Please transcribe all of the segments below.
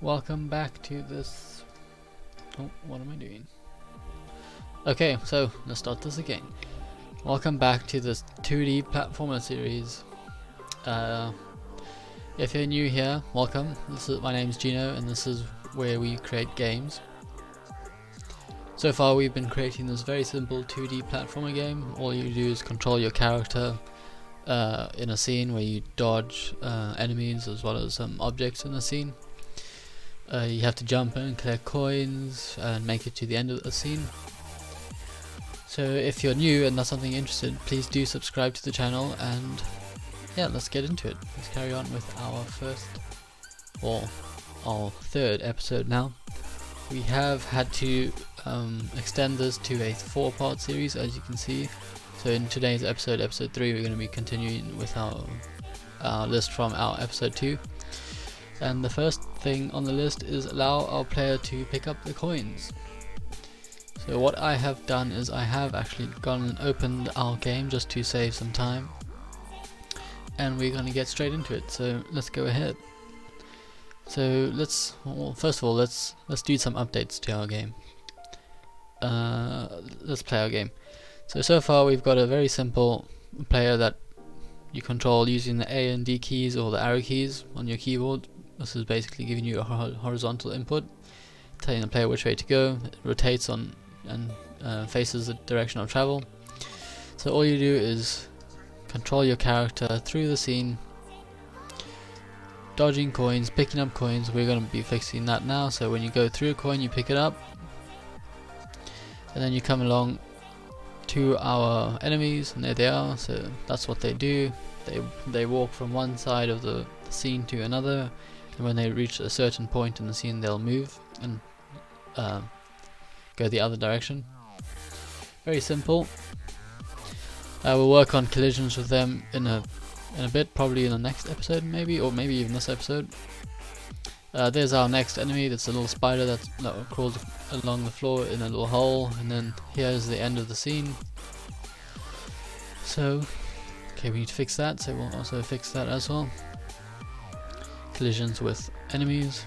Welcome back to this. Oh, what am I doing? Okay, so let's start this again. Welcome back to this 2D platformer series. If you're new here, welcome. My name's Gino, and this is where we create games. So far, we've been creating this very simple 2D platformer game. All you do is control your character in a scene where you dodge enemies as well as some objects in the scene. You have to jump in and collect coins and make it to the end of the scene. So if you're new and that's something you're interested in, please do subscribe to the channel, and yeah, let's get into it. Let's carry on with our third episode now. We have had to extend this to a 4-part series, as you can see. So in today's episode 3, we're going to be continuing with our list from our episode 2. And the first thing on the list is allow our player to pick up the coins. So what I have done is I have actually gone and opened our game just to save some time, and we're going to get straight into it. So let's go ahead. So first of all, let's do some updates to our game. Let's play our game. So far we've got a very simple player that you control using the A and D keys or the arrow keys on your keyboard. This is basically giving you a horizontal input, telling the player which way to go. It rotates on and faces the direction of travel. So all you do is control your character through the scene, dodging coins, picking up coins. We're going to be fixing that now. So when you go through a coin, you pick it up, and then you come along to our enemies, and there they are. So that's what they do. They walk from one side of the scene to another, and when they reach a certain point in the scene, they'll move and go the other direction. Very simple. We'll work on collisions with them in a bit, probably in the next episode, maybe, or maybe even this episode. There's our next enemy. That's a little spider that crawls along the floor in a little hole, and then here's the end of the scene. So, okay, we need to fix that, so we'll also fix that as well. Collisions with enemies.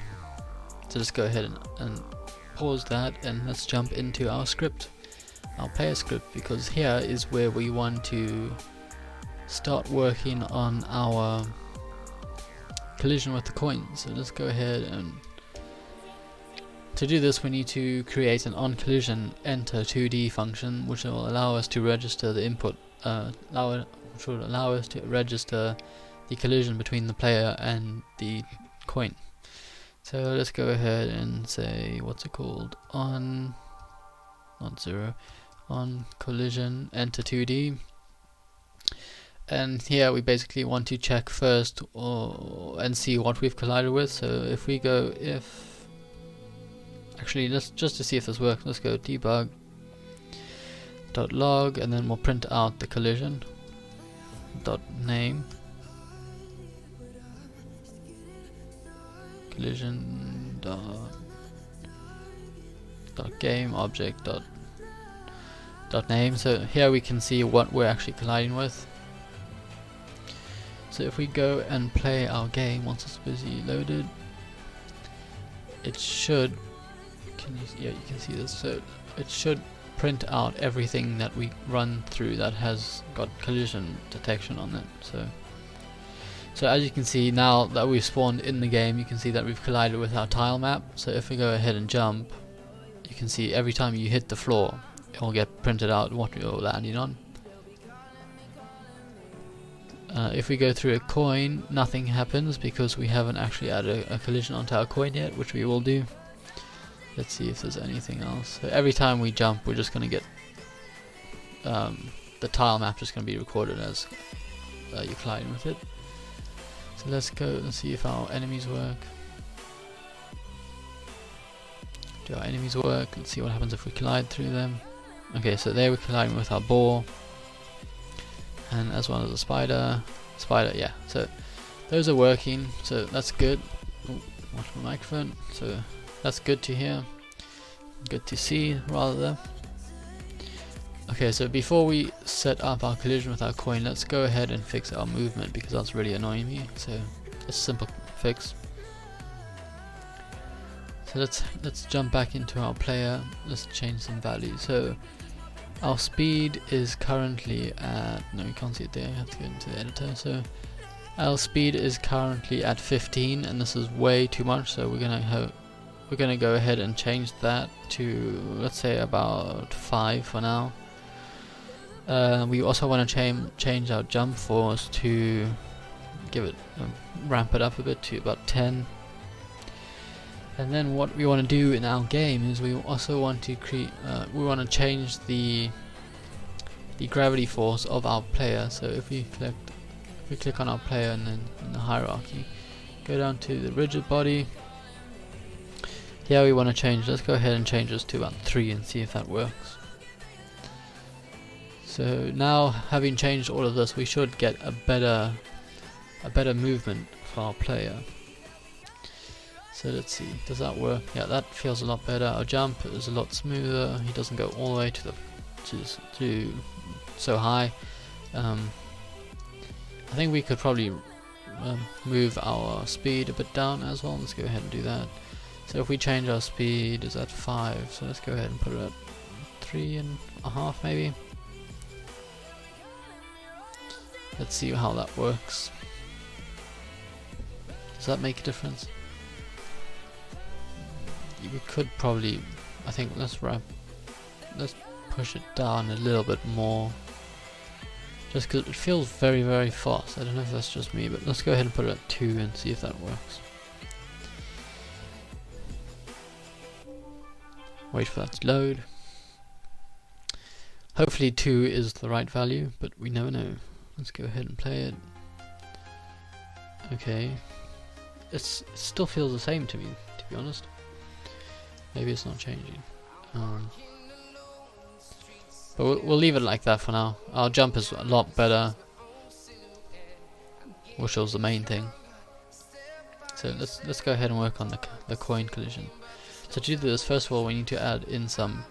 So just go ahead and pause that, and let's jump into our script, our player script, because here is where we want to start working on our collision with the coins. So let's go ahead, and to do this we need to create an onCollision enter 2D function, which will allow us to register the input, which will allow us to register the collision between the player and the coin. So let's go ahead and say, what's it called? On collision enter 2D. And here we basically want to check first and see what we've collided with. So if we go actually, let's just to see if this works, let's go debug.log, and then we'll print out the collision .name collision .game object .name. So here we can see what we're actually colliding with. So if we go and play our game, once it's busy loaded, it should, you can see this, so it should print out everything that we run through that has got collision detection on it. So as you can see, now that we've spawned in the game, you can see that we've collided with our tile map. So if we go ahead and jump, you can see every time you hit the floor, it will get printed out what you're landing on. If we go through a coin, nothing happens because we haven't actually added a collision onto our coin yet, which we will do. Let's see if there's anything else. So every time we jump, we're just going to get the tile map just going to be recorded as you're colliding with it. So let's go and see if our enemies work. Do our enemies work? Let's see what happens if we collide through them. Okay, so there we're colliding with our boar, and as well as the spider, yeah. So those are working, so that's good. Oh, watch my microphone. So that's good to hear, good to see rather. Okay, so before we set up our collision with our coin, let's go ahead and fix our movement, because that's really annoying me. So it's a simple fix. So let's jump back into our player. Let's change some values. So our speed is currently at, no, you can't see it there, you have to go into the editor. So our speed is currently at 15, and this is way too much, so we're gonna go ahead and change that to, let's say, about 5 for now. We also want to change our jump force to give it ramp it up a bit to about 10. And then what we want to do in our game is we also want to change the gravity force of our player. So if we click on our player and then in the hierarchy, go down to the rigid body. Here we want to change. Let's go ahead and change this to about 3 and see if that works. So now, having changed all of this, we should get a better movement for our player. So let's see, does that work? Yeah, that feels a lot better. Our jump is a lot smoother. He doesn't go all the way to so high. I think we could probably move our speed a bit down as well. Let's go ahead and do that. So if we change our speed, is at 5. So let's go ahead and put it at 3.5 maybe. Let's see how that works. Does that make a difference? We could probably, I think, let's push it down a little bit more, just because it feels very, very fast. I don't know if that's just me, but let's go ahead and put it at 2 and see if that works. Wait for that to load. Hopefully 2 is the right value, but we never know. Let's go ahead and play it. Okay, it still feels the same to me, to be honest. Maybe it's not changing. But we'll leave it like that for now. Our jump is a lot better, which was the main thing. So let's go ahead and work on the coin collision. So to do this, first of all, we need to add in some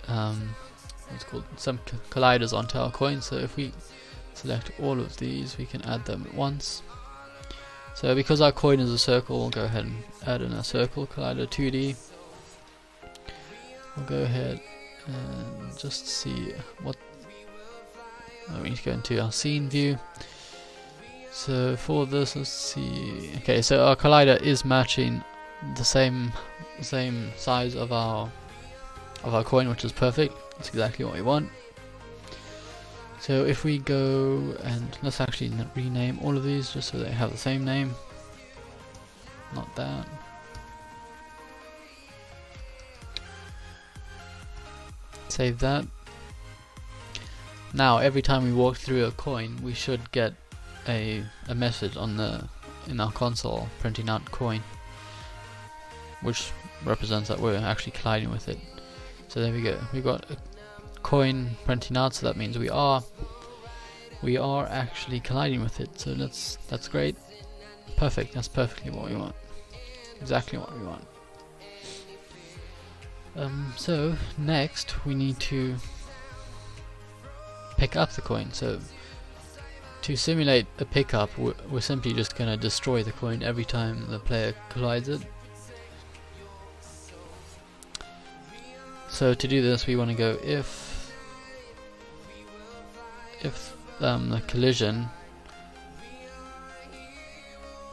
some colliders onto our coin. So if we select all of these, we can add them at once. So because our coin is a circle, we'll go ahead and add in a circle collider 2D. We'll go ahead and just see what we need to go into our scene view. So for this, let's see. Okay, so our collider is matching the same size of our coin, which is perfect. That's exactly what we want. So if we go and let's actually rename all of these just so they have the same name. Not that. Save that. Now every time we walk through a coin, we should get a message in our console printing out coin, which represents that we're actually colliding with it. So there we go. We got a coin printing out, so that means we are actually colliding with it. So that's great. Perfect. That's perfectly what we want. Exactly what we want. So next we need to pick up the coin. So to simulate a pickup, we're simply just going to destroy the coin every time the player collides it. So to do this, we want to go if the collision,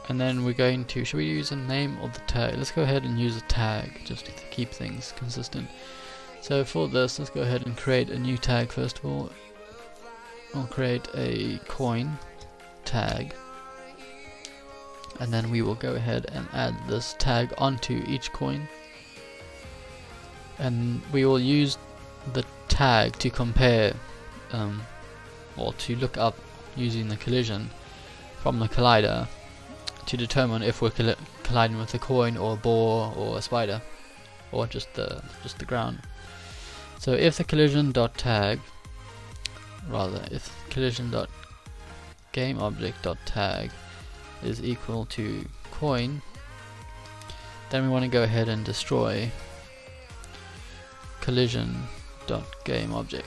and then we're going to, should we use a name or the tag? Let's go ahead and use a tag just to keep things consistent. So for this, let's go ahead and create a new tag first of all. We'll create a coin tag, and then we will go ahead and add this tag onto each coin. And we will use the tag to compare or to look up using the collision from the collider to determine if we're colliding with a coin or a boar or a spider or just the ground. So if the collision.tag, if collision.gameObject.tag is equal to coin, then we want to go ahead and destroy collision.gameObject.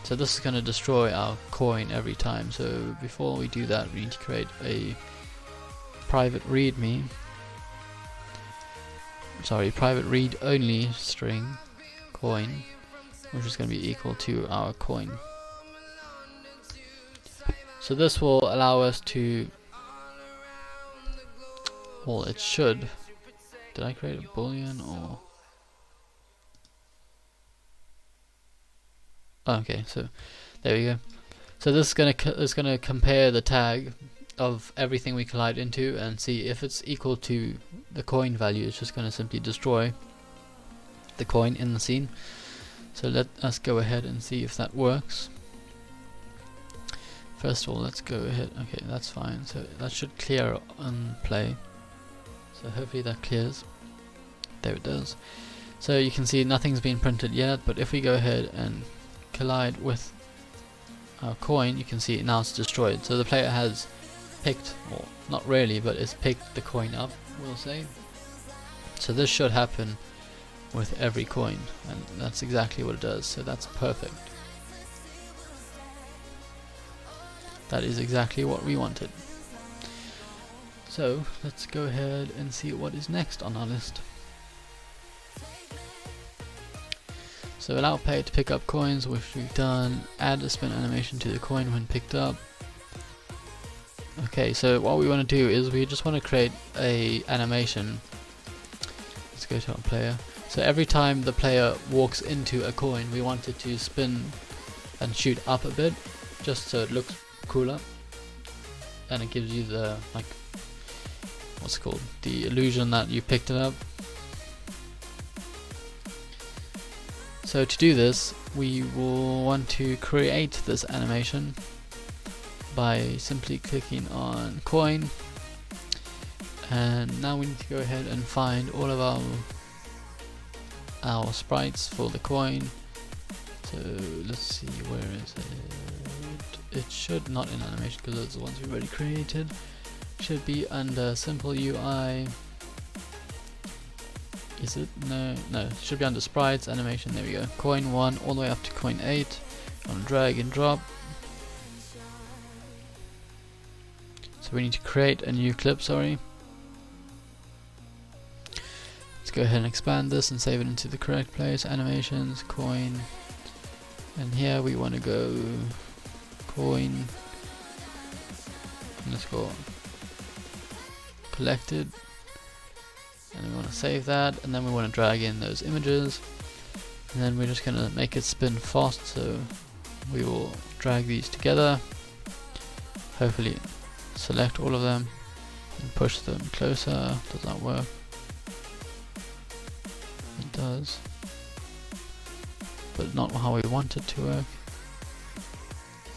So this is going to destroy our coin every time. So before we do that, we need to create a private readme private read only string coin, which is going to be equal to our coin. So this will allow us to, well, it should. Did I create a boolean or? Oh, okay, so there we go. So this is gonna compare the tag of everything we collide into and see if it's equal to the coin value. It's just gonna simply destroy the coin in the scene. So let us go ahead and see if that works. First of all, let's go ahead. Okay, that's fine. So that should clear on play. So hopefully that clears. There it does. So you can see nothing's been printed yet, but if we go ahead and collide with our coin, you can see now it's destroyed. So the player has picked, or not really, but it's picked the coin up, we'll say. So this should happen with every coin, and that's exactly what it does. So that's perfect. That is exactly what we wanted. So let's go ahead and see what is next on our list. So allow player to pick up coins, which we've done. Add a spin animation to the coin when picked up. Okay, so what we want to do is we just want to create a animation. Let's go to our player. So every time the player walks into a coin, we want it to spin and shoot up a bit, just so it looks cooler, and it gives you the, like, what's it called, the illusion that you picked it up. So to do this, we will want to create this animation by simply clicking on coin, and now we need to go ahead and find all of our sprites for the coin. So let's see, where is it? It should, not in animation because those are the ones we already created. Should be under simple UI. Is it? No, it should be under sprites, animation. There we go. Coin 1 all the way up to coin 8. I'm gonna drag and drop. So we need to create a new clip, sorry. Let's go ahead and expand this and save it into the correct place. Animations, coin. And here we want to go coin. Let's go collected. And we want to save that, and then we want to drag in those images, and then we're just going to make it spin fast, so we will drag these together, hopefully select all of them and push them closer. Does that work? It does, but not how we want it to work.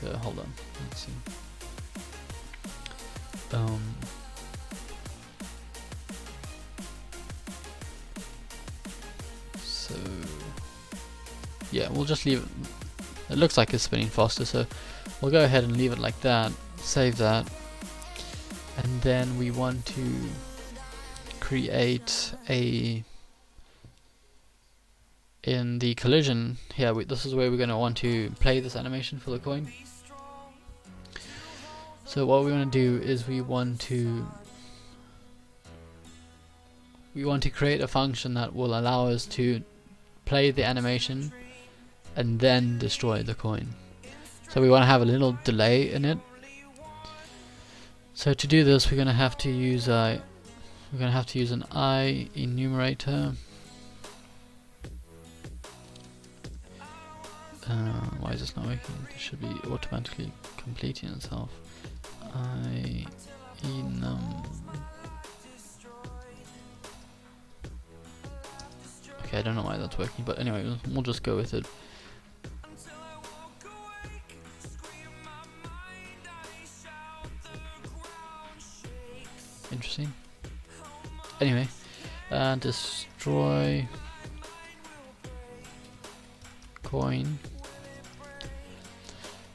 So hold on, let's see. So yeah, we'll just leave it. It looks like it's spinning faster, so we'll go ahead and leave it like that. Save that, and then we want to create a, in the collision here, this is where we're going to want to play this animation for the coin. So what we want to do is we want to create a function that will allow us to play the animation and then destroy the coin. So we want to have a little delay in it. So to do this, we're going to have to use an I enumerator. Why is this not working? It should be automatically completing itself. I enum. Okay, I don't know why that's working, but anyway, we'll just go with it. Interesting. Anyway, destroy coin,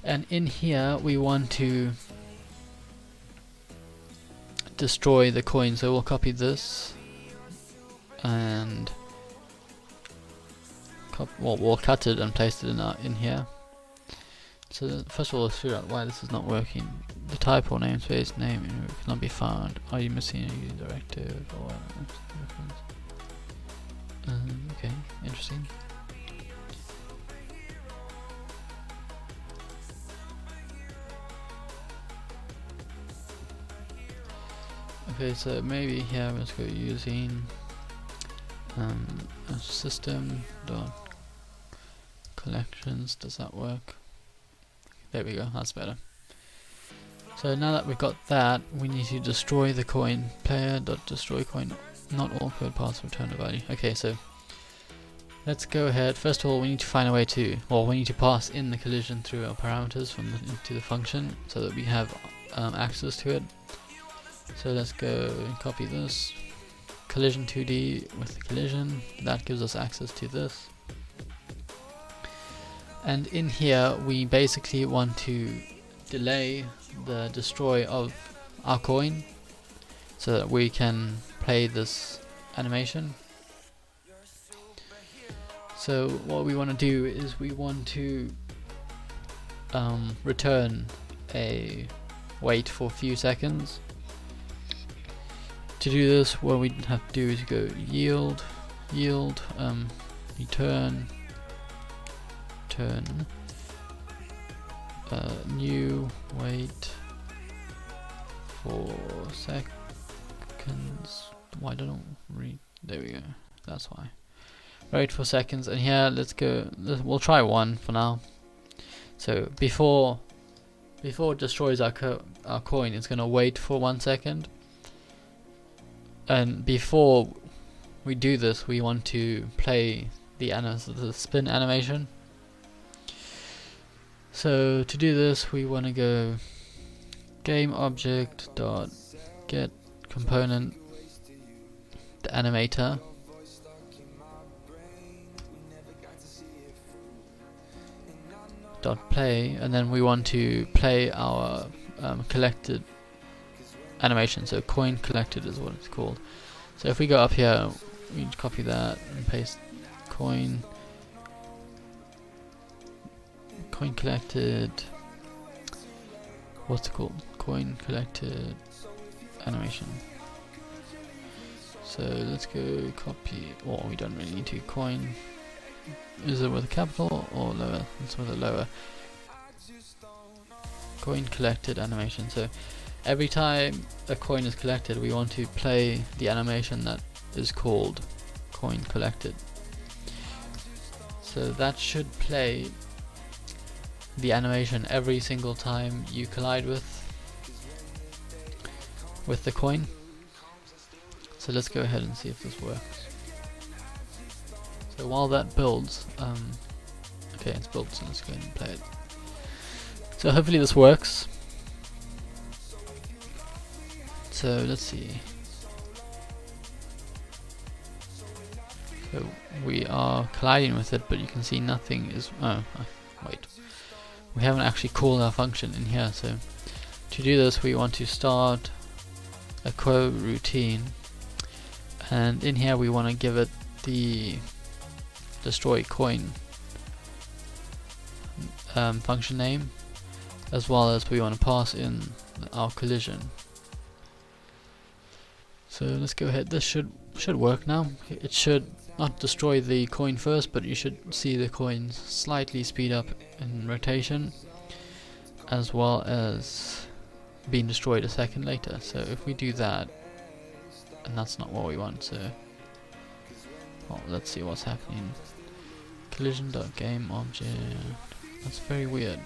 and in here we want to destroy the coin, so we'll copy this and we'll cut it and paste it in here. So first of all, let's figure out why this is not working. The type or namespace name cannot be found. Are you missing a directive or reference? Okay, interesting. Okay, so maybe here let's go using a system dot collections. Does that work? There we go, that's better. So now that we've got that, we need to destroy the coin. Player.destroy coin. Not all code paths return a value. Okay, so let's go ahead. First of all, we need to find a way to, well, we need to pass in the collision through our parameters from into the function so that we have access to it. So let's go and copy this. Collision 2D with the collision. That gives us access to this. And in here, we basically want to delay the destroy of our coin so that we can play this animation. So what we want to do is we want to return a wait for a few seconds. To do this, what we have to do is go yield, return, new wait for seconds. Why don't I read? There we go. That's why. Wait for seconds, and here let's go. We'll try 1 for now. So before it destroys our coin, it's gonna wait for 1 second. And before we do this, we want to play the spin animation. So to do this, we want to go game object dot get component the animator dot play, and then we want to play our collected animation. So coin collected is what it's called. So if we go up here, we copy that and paste coin collected, what's it called? Coin collected animation. So let's go copy, or we don't really need to. Coin, is it with a capital or lower? It's with a lower. Coin collected animation. So every time a coin is collected, we want to play the animation that is called coin collected. So that should play the animation every single time you collide with the coin. So let's go ahead and see if this works. So while that builds, okay, it's built, so let's go ahead and play it. So hopefully this works. So let's see. So we are colliding with it, but you can see nothing is. Wait. We haven't actually called our function in here. So to do this, we want to start a quote routine, and in here we want to give it the destroy coin function name, as well as we want to pass in our collision. So let's go ahead. This should work now. It should not destroy the coin first, but you should see the coins slightly speed up in rotation, as well as being destroyed a second later. So if we do that, and that's not what we want, so well, let's see what's happening. Collision.GameObject. That's very weird.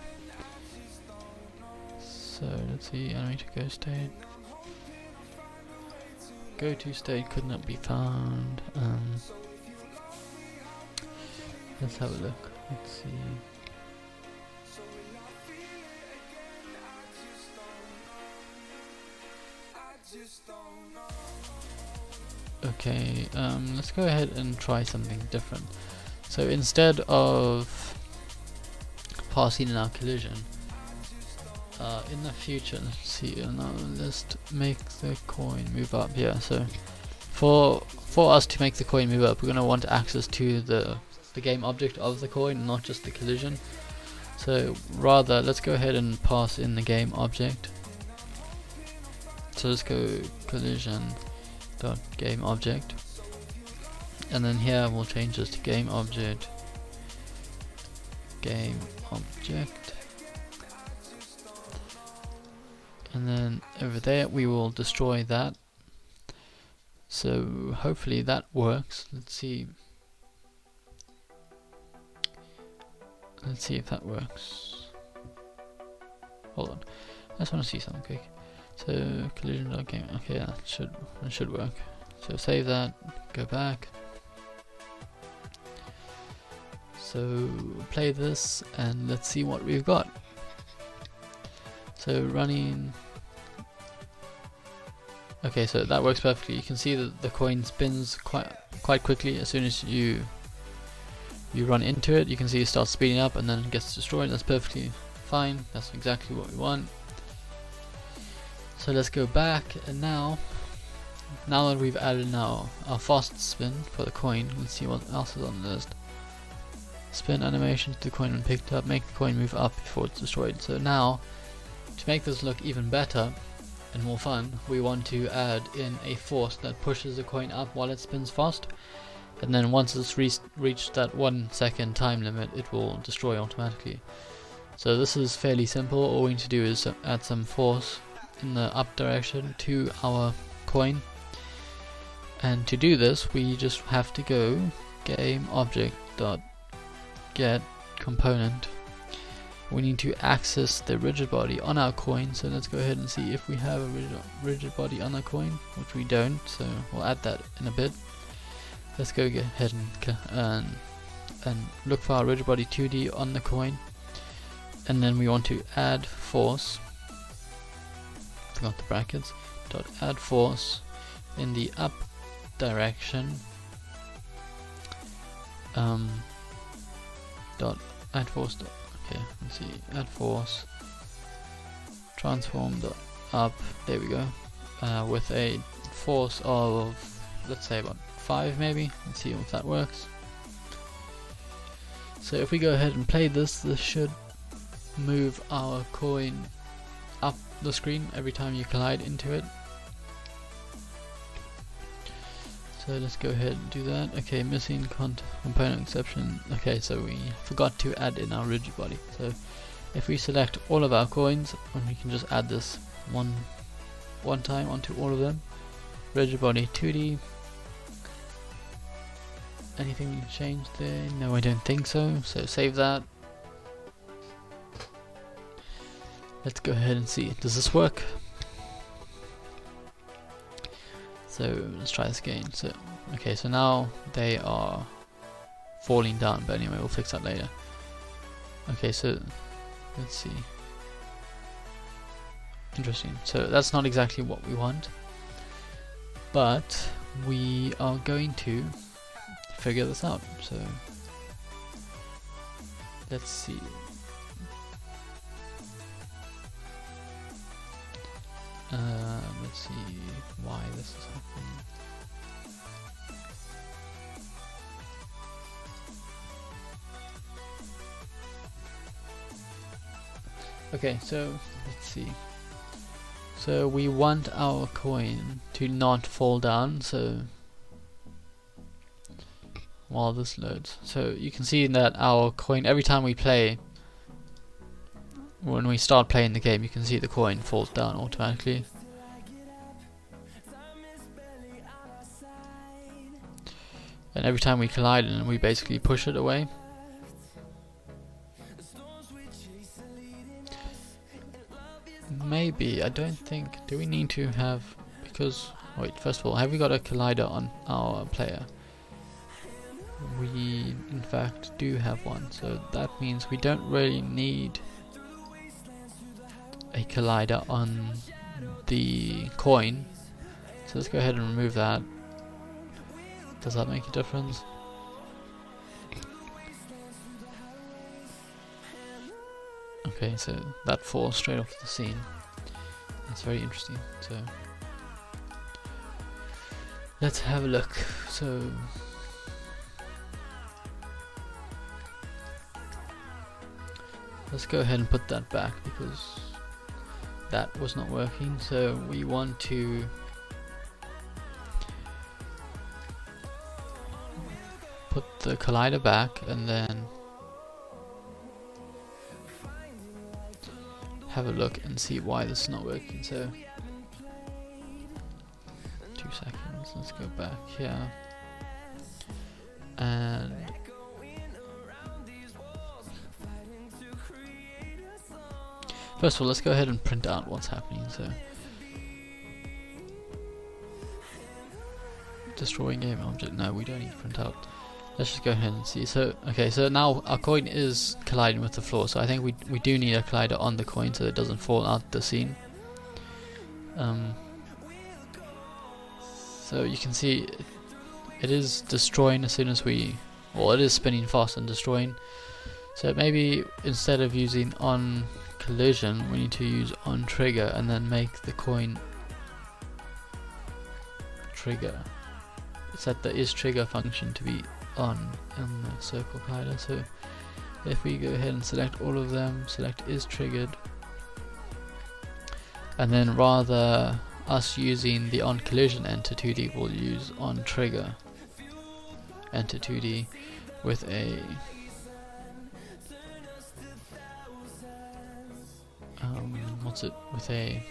So let's see, animator go state. Go to state could not be found. Let's have a look. Let's see. Okay, let's go ahead and try something different. So instead of passing in our collision, in the future, let's see, on our list, make the coin move up here. So for us to make the coin move up, we're going to want access to the game object of the coin, not just the collision. So rather, let's go ahead and pass in the game object. So let's go collision dot game object, and then here we'll change this to game object, and then over there we will destroy that. So hopefully that works. Let's see if that works. Hold on, I just want to see something quick. So collision.game, okay, that should work. So save that, go back. So play this and let's see what we've got. So running. Okay, so that works perfectly. You can see that the coin spins quite quickly as soon as you run into it. You can see it starts speeding up and then it gets destroyed. That's perfectly fine. That's exactly what we want. So let's go back, and now that we've added our fast spin for the coin, let's see what else is on the list. Spin animation to the coin when picked up, make the coin move up before it's destroyed. So now, to make this look even better and more fun, we want to add in a force that pushes the coin up while it spins fast, and then once it's reached that 1 second time limit, it will destroy automatically. So this is fairly simple. All we need to do is add some force in the up direction to our coin, and to do this we just have to go game object dot get component. We need to access the rigid body on our coin, so let's go ahead and see if we have a rigid body on our coin, which we don't, so we'll add that in a bit. Let's go ahead and look for our rigid body 2D on the coin, and then we want to add force, forgot the brackets, dot add force in the up direction, dot add force dot, okay, let's see, add force transform dot up, there we go, with a force of, let's say about 5 maybe. Let's see if that works. So if we go ahead and play this should move our coin up the screen every time you collide into it. So let's go ahead and do that. Okay, missing component exception. Okay, so we forgot to add in our rigid body. So if we select all of our coins, and we can just add this one time onto all of them. Rigid body 2D. Anything changed there? No, I don't think so. So save that. Let's go ahead and see, does this work? So let's try this again. So okay, so now they are falling down, but anyway, we'll fix that later. Okay, so let's see. Interesting. So that's not exactly what we want, but we are going to figure this out. So let's see. Let's see why this is happening. Okay, so let's see. So we want our coin to not fall down, so while this loads. So you can see that our coin, every time we play, when we start playing the game, you can see the coin falls down automatically. And every time we collide and we basically push it away. Maybe, I don't think, do we need to have, because, wait, first of all, have we got a collider on our player? We in fact do have one, so that means we don't really need a collider on the coin. So let's go ahead and remove that. Does that make a difference? Okay, so that falls straight off the scene. That's very interesting. So let's have a look. So let's go ahead and put that back because that was not working. So we want to the collider back and then have a look and see why this is not working. So 2 seconds, let's go back here and first of all let's go ahead and print out what's happening. So destroying game object, no, we don't need to print out. Let's just go ahead and see. So okay, so now our coin is colliding with the floor, so I think we do need a collider on the coin so it doesn't fall out the scene. So you can see it is destroying as soon as we, well, it is spinning fast and destroying. So maybe instead of using on collision we need to use on trigger and then make the coin trigger. Set the is trigger function to be on in the circle collider. So if we go ahead and select all of them, select is triggered, and then rather us using the on collision enter 2D, we'll use on trigger enter 2D with a with a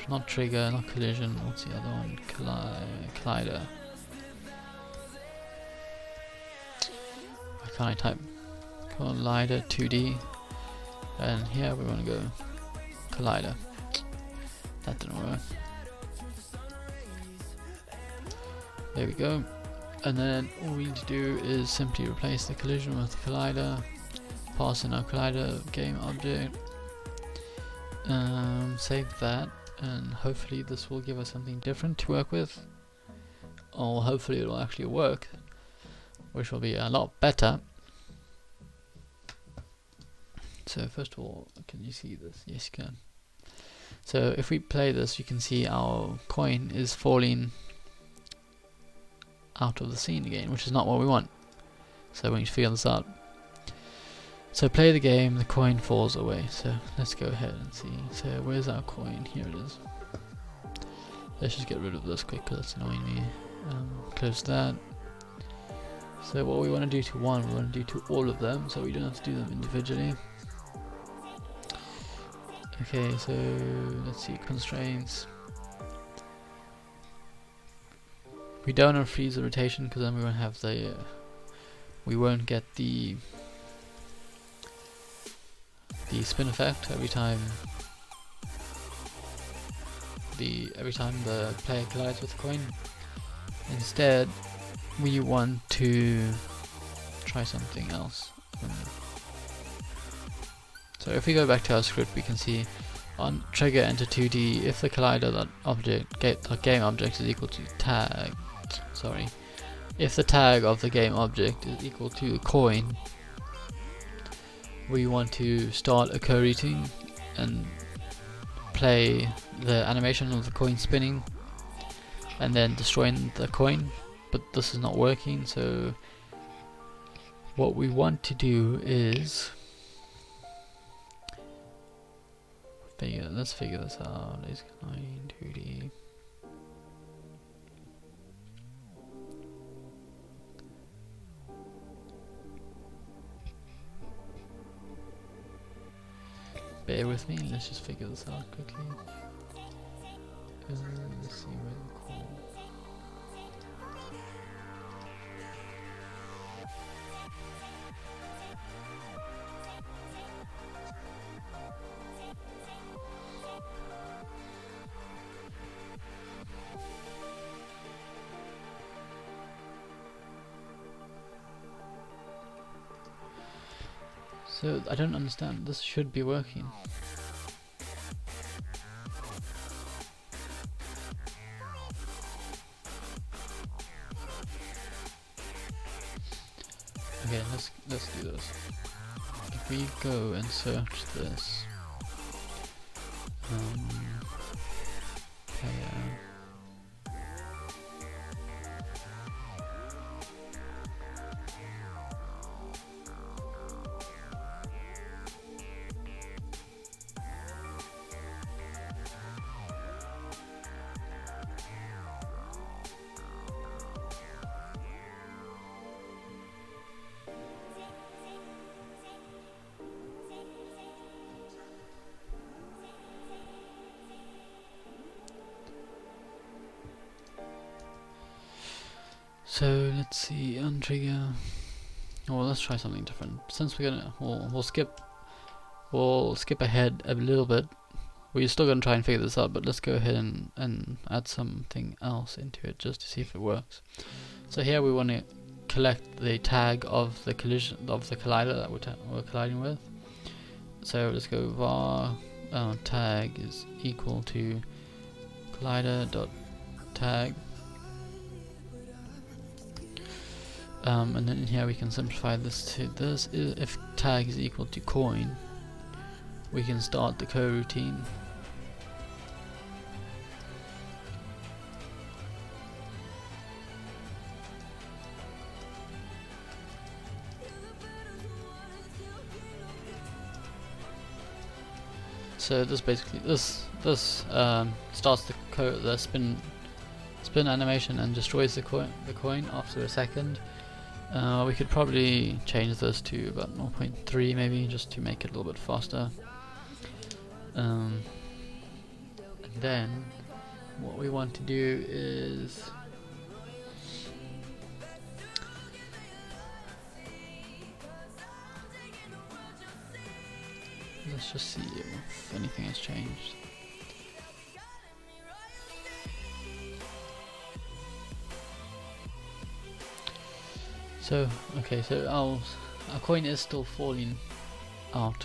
not trigger, not collision, what's the other one? Collider. Why can't I type collider 2D? And here we want to go collider. That didn't work. There we go. And then all we need to do is simply replace the collision with the collider, pass in our collider game object, save that, and hopefully this will give us something different to work with, or hopefully it will actually work, which will be a lot better. So first of all, can you see this? Yes, you can. So if we play this, you can see our coin is falling out of the scene again, which is not what we want. So we need to figure this out. So play the game, the coin falls away. So let's go ahead and see. So where's our coin? Here it is. Let's just get rid of this quick because it's annoying me. Close that. So what we want to do to one, we want to do to all of them, so we don't have to do them individually. Okay, so let's see, constraints. We don't want to freeze the rotation because then we won't have the, we won't get the spin effect every time the player collides with the coin. Instead, we want to try something else. So if we go back to our script, we can see on trigger enter 2D, if the collider game object is equal to tag, if the tag of the game object is equal to a coin, we want to start a coroutine and play the animation of the coin spinning and then destroying the coin, but this is not working. So what we want to do is let's figure this out. Is 2D. Bear with me, let's just figure this out quickly. Let's see where the call. So I don't understand, this should be working. Okay, let's do this. If we go and search this player, So let's see, untrigger. Well, let's try something different. Since we're gonna, we'll skip ahead a little bit. We're still gonna try and figure this out, but let's go ahead and add something else into it just to see if it works. So here we want to collect the tag of the collider that we're colliding with. So let's go var tag is equal to collider.tag. And then here we can simplify this to this. If tag is equal to coin, we can start the coroutine. So this basically starts the spin animation and destroys the coin after a second. We could probably change this to about 0.3 maybe, just to make it a little bit faster. And then what we want to do is let's just see if anything has changed. So, okay, so our coin is still falling out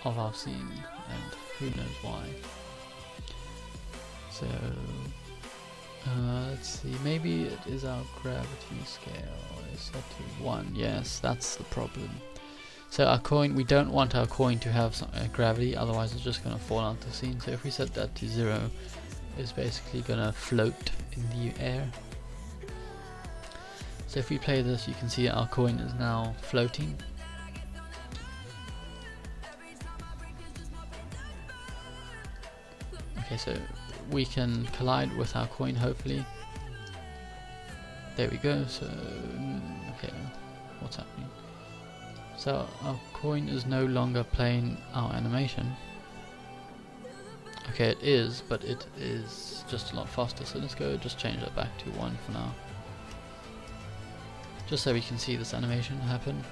of our scene, and who knows why. So, let's see, maybe it is our gravity scale is set to 1. Yes, that's the problem. So our coin, we don't want our coin to have gravity, otherwise it's just going to fall out the scene. So if we set that to 0, it's basically going to float in the air. So if we play this, you can see our coin is now floating. Okay, so we can collide with our coin, hopefully. There we go. So, okay, what's happening? So our coin is no longer playing our animation. Okay, it is, but it is just a lot faster. So let's go just change that back to 1 for now, just so we can see this animation happen.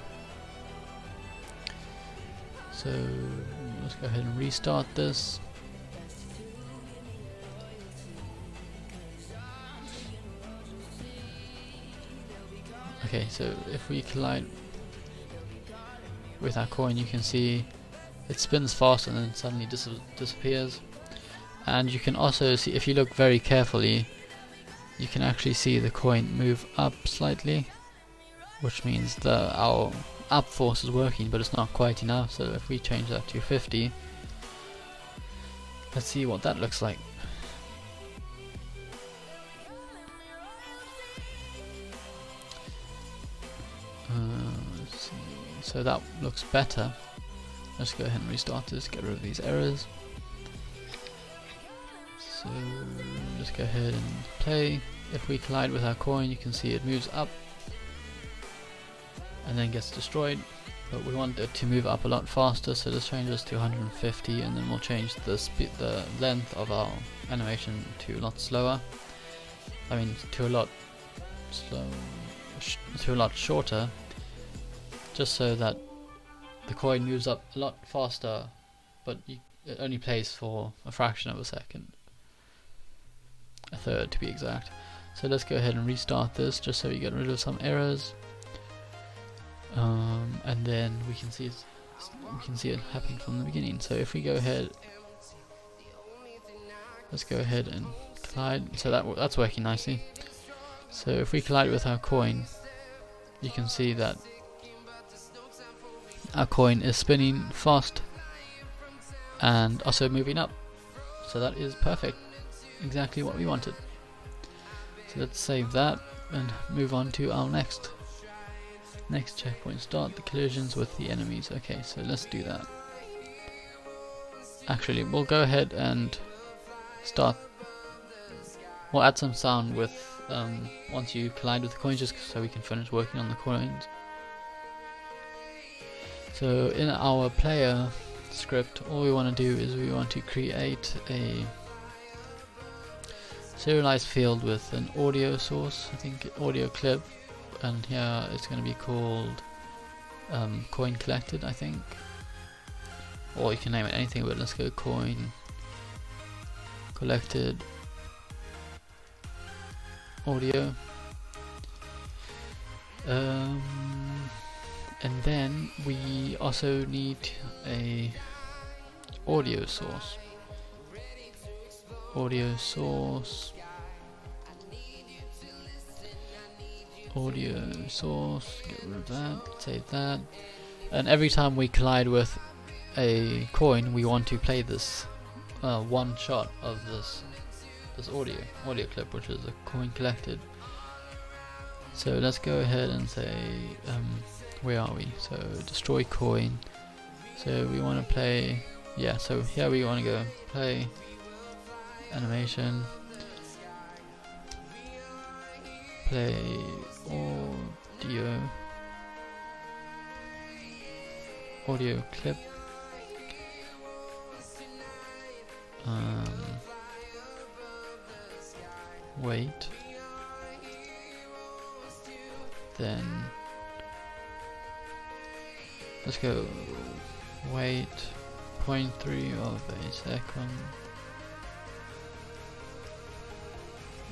So let's go ahead and restart this. Okay, so if we collide with our coin, you can see it spins fast and then suddenly disappears. And you can also see, if you look very carefully, you can actually see the coin move up slightly, which means our up force is working, but it's not quite enough. So if we change that to 50, let's see what that looks like. Let's see. So that looks better. Let's go ahead and restart this, get rid of these errors. So let's go ahead and play. If we collide with our coin, you can see it moves up and then gets destroyed, but we want it to move up a lot faster, so let's change this to 150, and then we'll change the length of our animation to a lot slower. I mean, to a lot shorter, just so that the coin moves up a lot faster, but it only plays for a fraction of a second, a third to be exact. So let's go ahead and restart this, just so we get rid of some errors. And then we can see it happen from the beginning. So if we go ahead, let's go ahead and collide. So that's working nicely. So if we collide with our coin, you can see that our coin is spinning fast and also moving up. So that is perfect, exactly what we wanted. So let's save that and move on to our next checkpoint. Start the collisions with the enemies. Okay, so let's do that. Actually, we'll go ahead and we'll add some sound with once you collide with the coins, just so we can finish working on the coins. So in our player script, all we want to do is we want to create a serialized field with an audio source, I think audio clip, and here it's going to be called coin collected, I think, or you can name it anything, but let's go coin collected audio. And then we also need a audio source. Audio source. Audio source. Get rid of that. Save that. And every time we collide with a coin, we want to play this one shot of this audio clip, which is a coin collected. So let's go ahead and say, where are we? So destroy coin. So we want to play, yeah, so here we want to go play animation, play audio clip, wait, then let's go wait 0.3 of a second,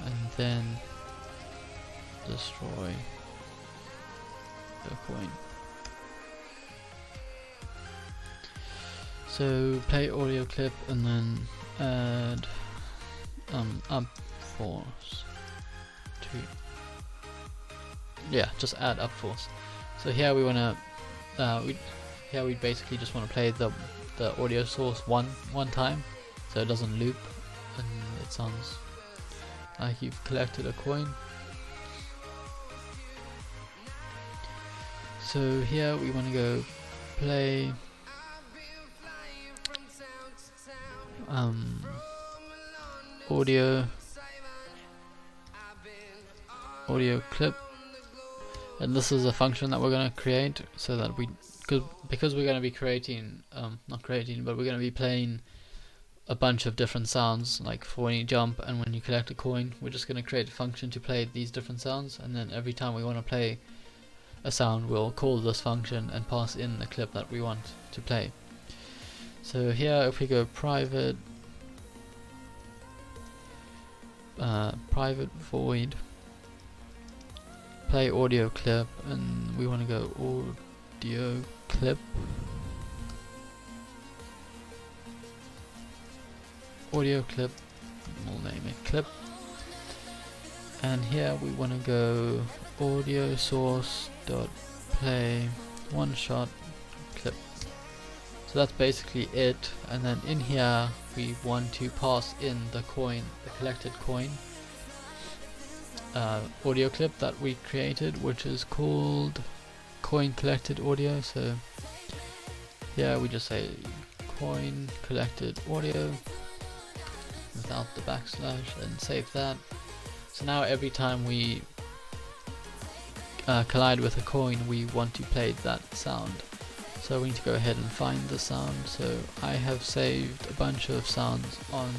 and then destroy the coin. So play audio clip and then add up force to, yeah, just add up force. So here we wanna we basically just want to play the audio source one time, so it doesn't loop and it sounds like you've collected a coin. So here we want to go play audio clip, and this is a function that we're going to create so that because we're going to be creating but we're going to be playing a bunch of different sounds, like for when you jump and when you collect a coin. We're just going to create a function to play these different sounds, and then every time we want to play a sound, we'll call this function and pass in the clip that we want to play. So here if we go private void play audio clip, and we want to go audio clip, we'll name it clip, and here we want to go audio source dot play one shot clip. So that's basically it, and then in here we want to pass in the collected coin audio clip that we created, which is called coin collected audio. So here we just say coin collected audio without the backslash and save that. So now every time we collide with a coin, we want to play that sound. So we need to go ahead and find the sound. So I have saved a bunch of sounds on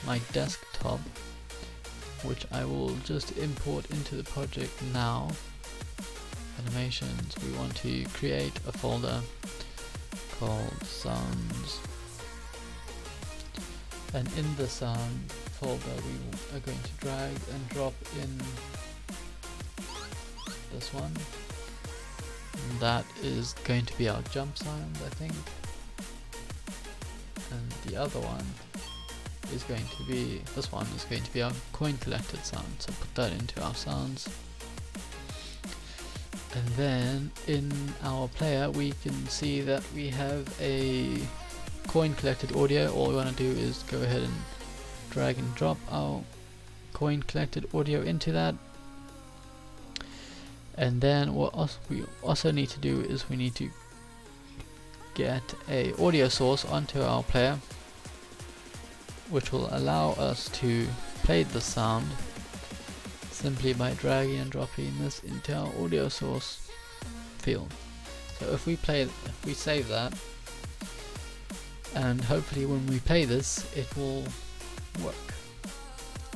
my desktop, which I will just import into the project now. Animations, we want to create a folder called sounds, and in the sound folder we are going to drag and drop in this one, and that is going to be our jump sound, I think, and the other one is going to be, this one is going to be our coin collected sound. So put that into our sounds, and then in our player we can see that we have a coin collected audio. All we want to do is go ahead and drag and drop our coin collected audio into that, and then what we also need to do is we need to get a audio source onto our player, which will allow us to play the sound simply by dragging and dropping this into our audio source field. So if we save that, and hopefully when we play this it will work.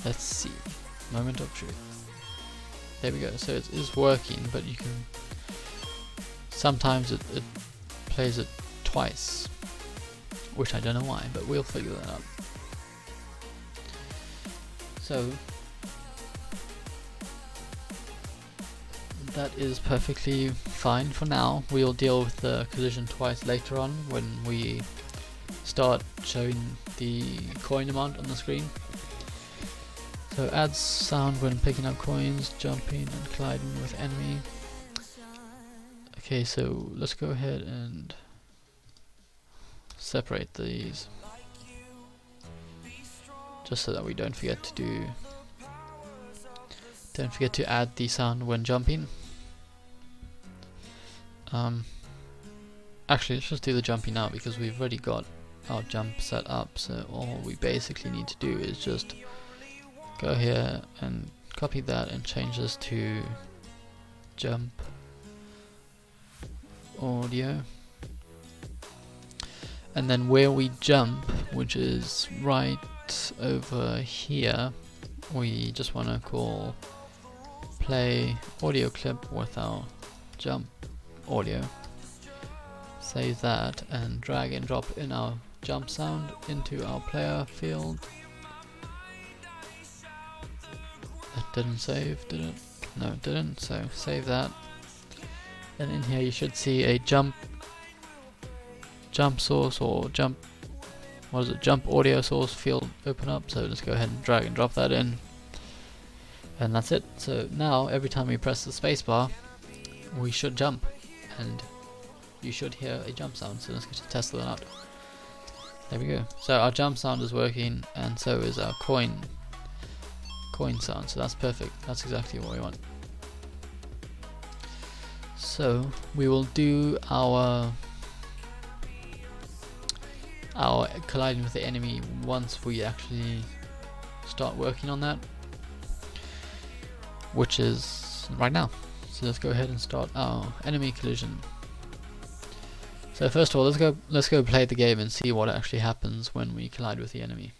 Let's see. Moment of truth. There we go. So it is working, but you can. Sometimes it plays it twice, which I don't know why, but we'll figure that out. So that is perfectly fine for now. We'll deal with the collision twice later on when we start showing the coin amount on the screen. So adds sound when picking up coins, jumping and colliding with enemy. Okay, so let's go ahead and separate these, just so that we don't forget to add the sound when jumping. Actually, let's just do the jumping now because we've already got our jump set up. So all we basically need to do is just go here and copy that and change this to jump audio, and then where we jump, which is right over here, we just want to call play audio clip with our jump audio. Save that and drag and drop in our jump sound into our player field. That didn't save, did it? No, it didn't, so save that. And in here you should see a jump source or jump audio source field open up. So let's go ahead and drag and drop that in, and that's it. So now every time we press the spacebar, we should jump, and you should hear a jump sound. So let's just test that out. There we go. So our jump sound is working, and so is our coin sound. So that's perfect. That's exactly what we want. So we will do our colliding with the enemy once we actually start working on that, which is right now. So let's go ahead and start our enemy collision. So first of all, let's go play the game and see what actually happens when we collide with the enemy.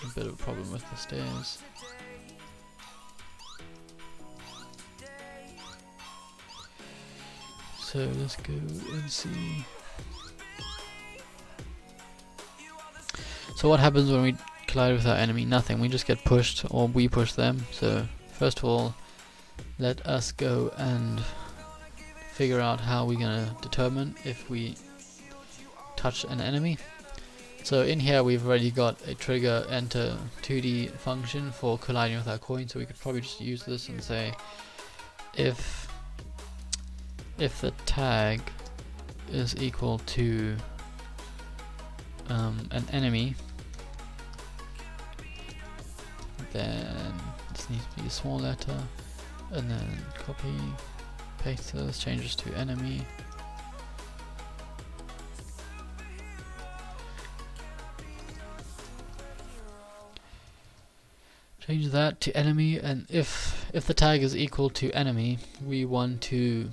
A bit of a problem with the stairs. So let's go and see. So what happens when we collide with our enemy? Nothing. We just get pushed, or we push them. So first of all, let us go and figure out how we're gonna determine if we touch an enemy. So in here we've already got a trigger enter 2D function for colliding with our coin, so we could probably just use this and say if the tag is equal to an enemy, then this needs to be a small letter, and then copy, paste this, change this to enemy. Change that to enemy, and if the tag is equal to enemy, we want to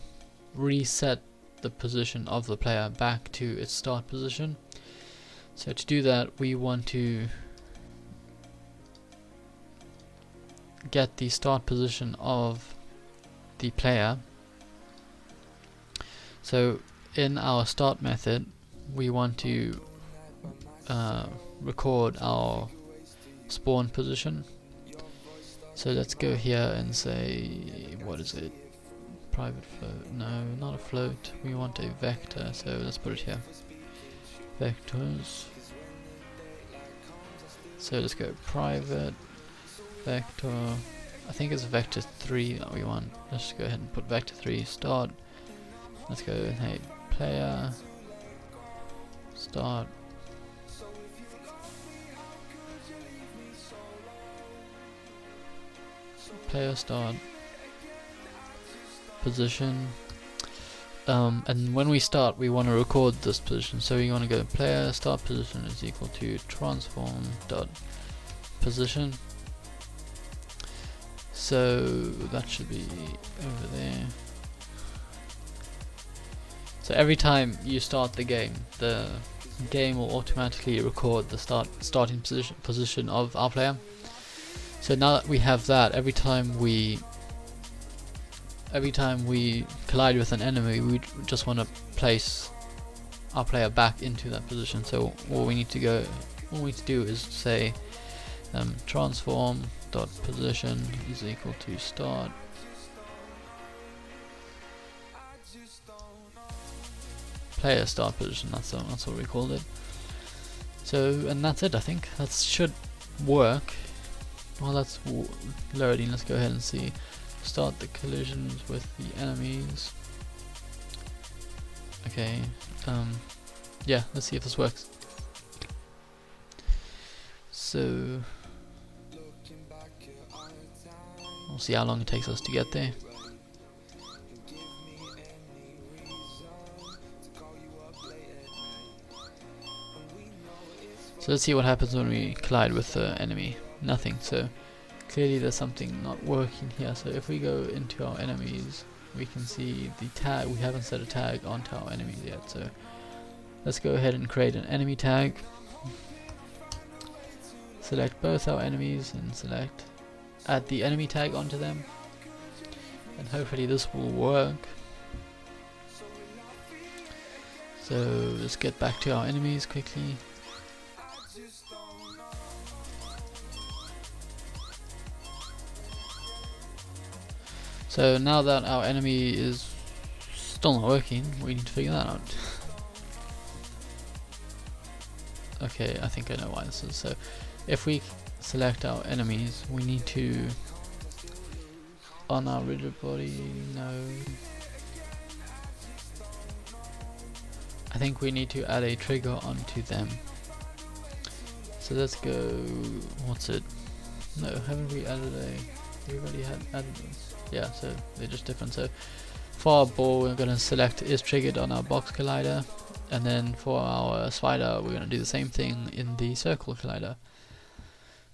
reset the position of the player back to its start position. So to do that, we want to get the start position of the player. So in our start method, we want to record our spawn position. So let's go here and say, what is it? Private float? No, not a float. We want a vector, so let's put it here. Vectors. So let's go private vector. I think it's vector 3 that we want. Let's just go ahead and put vector 3 start. Let's go, hey, player start. Player start position, and when we start we want to record this position, so we want to go player start position is equal to transform dot position. So that should be over there. So every time you start the game will automatically record the starting position of our player. So now that we have that, every time we collide with an enemy, we just want to place our player back into that position. So all we need to do is say transform dot position is equal to start player start position. That's what we called it. So, and that's it. I think that should work. While that's loading, let's go ahead and see. Start the collisions with the enemies. Okay. Yeah, let's see if this works. So we'll see how long it takes us to get there. So let's see what happens when we collide with the enemy. Nothing. So clearly there's something not working here. So if we go into our enemies, we can see the tag. We haven't set a tag onto our enemies yet. So let's go ahead and create an enemy tag. Select both our enemies and add the enemy tag onto them, and hopefully this will work. So let's get back to our enemies quickly. So now that our enemy is still not working, we need to figure that out. Okay, I think I know why this is. So if we select our enemies, we need to, on our rigid body node, I think we need to add a trigger onto them. So let's go, what's it? No, haven't we added a, we already had added this. Yeah, so they're just different. So for our ball, we're going to select is triggered on our box collider, and then for our spider, we're going to do the same thing in the circle collider.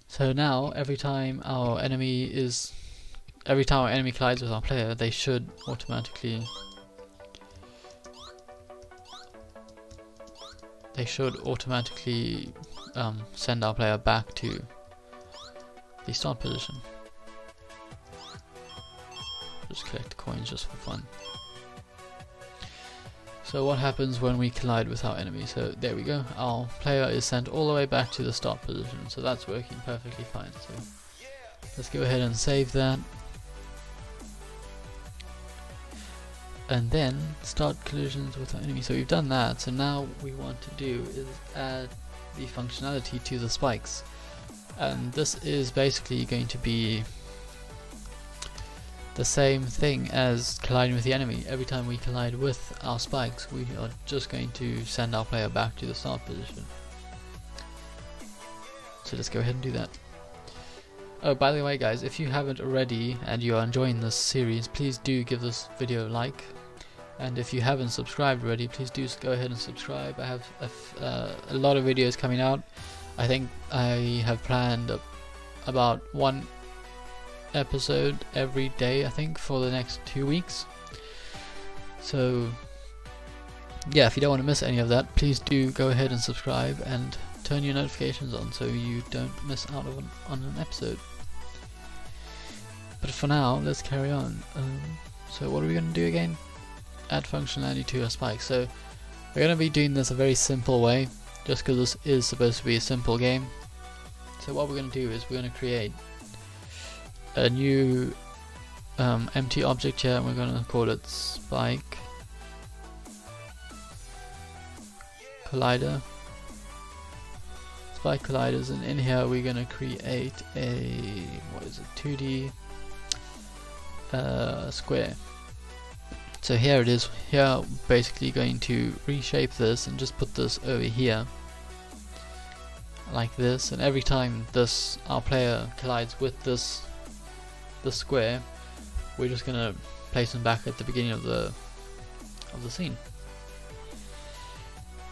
So now, every time our enemy collides with our player, they should automatically send our player back to the start position. Just collect coins just for fun. So what happens when we collide with our enemy? So there we go, our player is sent all the way back to the start position, so that's working perfectly fine. So let's go ahead and save that, and then start collisions with our enemy. So we've done that, so now we want to do is add the functionality to the spikes, and this is basically going to be the same thing as colliding with the enemy. Every time we collide with our spikes, we are just going to send our player back to the start position. So let's go ahead and do that. Oh, by the way guys, if you haven't already and you are enjoying this series, please do give this video a like, and if you haven't subscribed already, please do go ahead and subscribe. I have a lot of videos coming out. I think I have planned about one episode every day, I think, for the next 2 weeks. So yeah, if you don't want to miss any of that, please do go ahead and subscribe and turn your notifications on so you don't miss out on an episode. But for now, let's carry on. So what are we going to do again? Add functionality to a spike. So we're going to be doing this a very simple way, just because this is supposed to be a simple game. So what we're going to do is we're going to create a new empty object here, and we're going to call it spike collider. Spike colliders, and in here we're going to create a 2D square. So here it is. Here basically going to reshape this and just put this over here like this, and every time our player collides with this square, we're just gonna place them back at the beginning of the scene.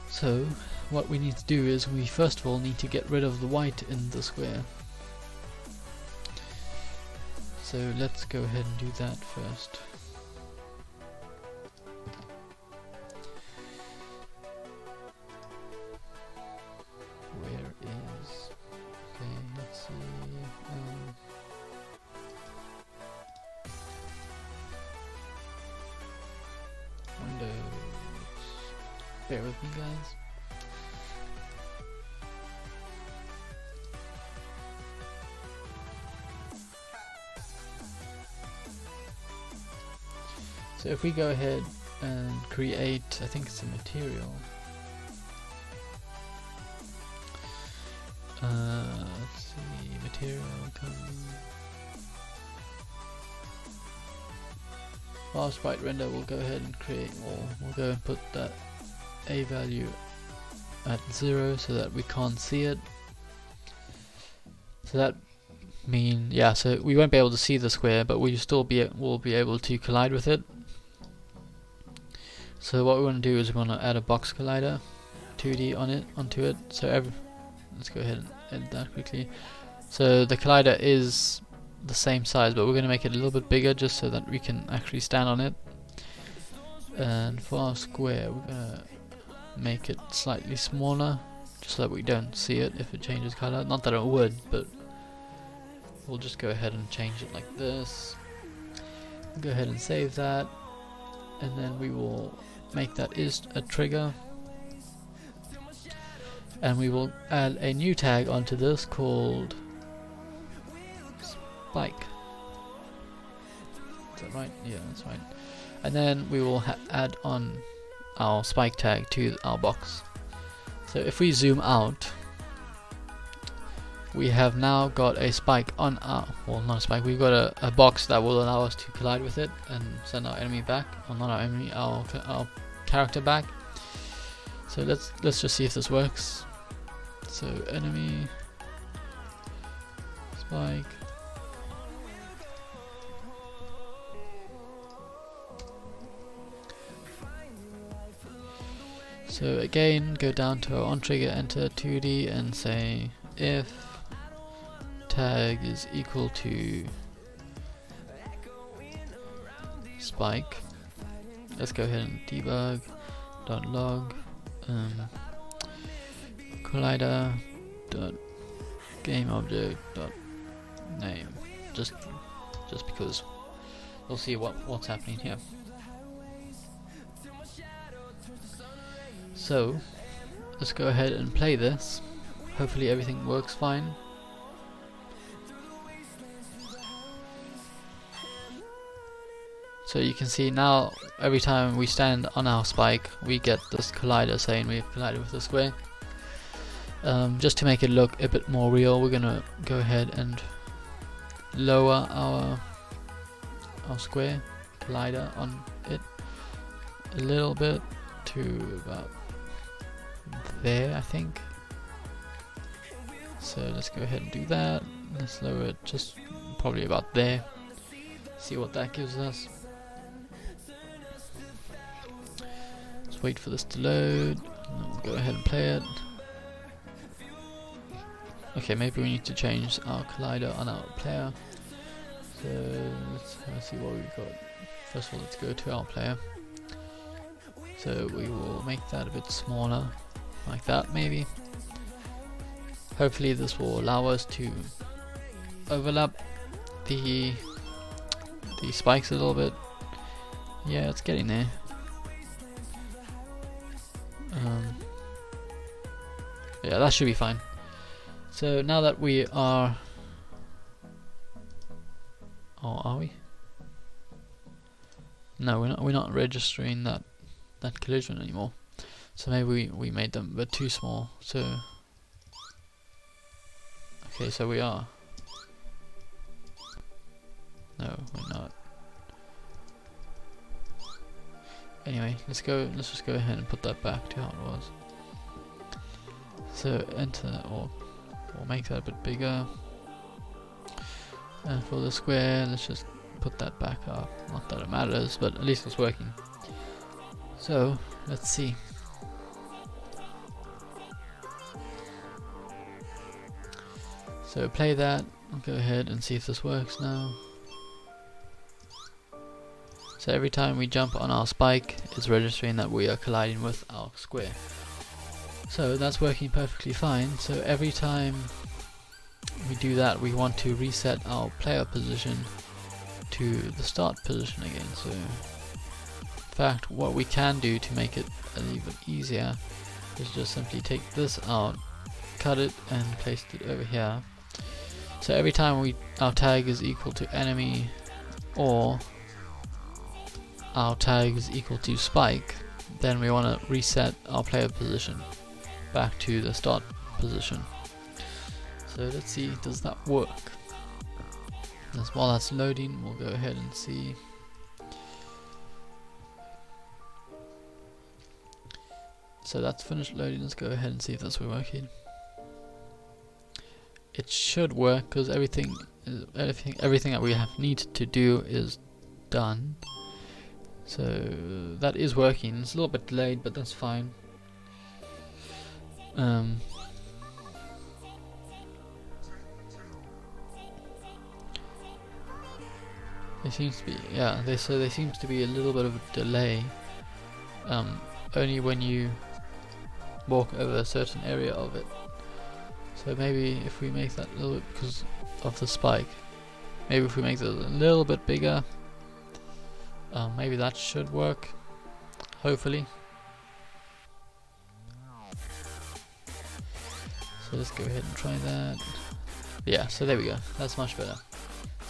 So what we need to do is we first of all need to get rid of the white in the square. So let's go ahead and do that first. bear with me, guys. So if we go ahead and create, I think it's a material. Let's see, material our sprite render, we'll go ahead and create, or we'll go and put that A value at 0 so that we can't see it. So that so we won't be able to see the square, but we'll be able to collide with it. So what we want to do is we want to add a box collider 2D onto it. So let's go ahead and edit that quickly. So the collider is the same size, but we're going to make it a little bit bigger just so that we can actually stand on it. And for our square, we're going to make it slightly smaller just so that we don't see it if it changes color. Not that it would, but we'll just go ahead and change it like this. Go ahead and save that, and then we will make that is a trigger, and we will add a new tag onto this called spike. Is that right? Yeah, that's right. And then we will add on our spike tag to our box. So if we zoom out, we have now got a spike on our, well, not a spike, we've got a box that will allow us to collide with it and send our enemy back, or not our enemy, our character back. So let's just see if this works. So enemy, spike, so again, go down to our on trigger, enter 2D and say if tag is equal to spike. Let's go ahead and debug .log collider .gameObject.name, just because we'll see what's happening here. So let's go ahead and play this. Hopefully everything works fine. So you can see now, every time we stand on our spike, we get this collider saying we've collided with the square. Just to make it look a bit more real, we're gonna go ahead and lower our square collider on it a little bit to about there, I think. So let's go ahead and do that. Let's lower it just probably about there. See what that gives us. Let's wait for this to load, and then we'll go ahead and play it. Okay, maybe we need to change our collider on our player. So let's see what we've got. First of all, let's go to our player. So we will make that a bit smaller, like that maybe. Hopefully this will allow us to overlap the spikes a little bit. Yeah, it's getting there. Yeah, that should be fine. So now that we are, oh, are we? No, we're not registering that collision anymore. So maybe we made them a bit too small. So okay, so we are. No, we're not. Anyway, let's just go ahead and put that back to how it was. So enter, or make that a bit bigger. And for the square, let's just put that back up. Not that it matters, but at least it's working. So let's see. So play that. I'll go ahead and see if this works now. So every time we jump on our spike, it's registering that we are colliding with our square. So that's working perfectly fine. So every time we do that, we want to reset our player position to the start position again. So fact, what we can do to make it even easier is just simply take this out, cut it, and paste it over here. So every time our tag is equal to enemy, or our tag is equal to spike, then we want to reset our player position back to the start position. So let's see, does that work? While that's loading, we'll go ahead and see. So that's finished loading. Let's go ahead and see if that's working. It should work because everything that we need to do is done. So that is working. It's a little bit delayed, but that's fine. There seems to be, yeah, there seems to be a little bit of a delay. Only when you walk over a certain area of it. So maybe if we make that a little bit, because of the spike, maybe if we make it a little bit bigger, maybe that should work, hopefully. So let's go ahead and try that. Yeah, so there we go, that's much better.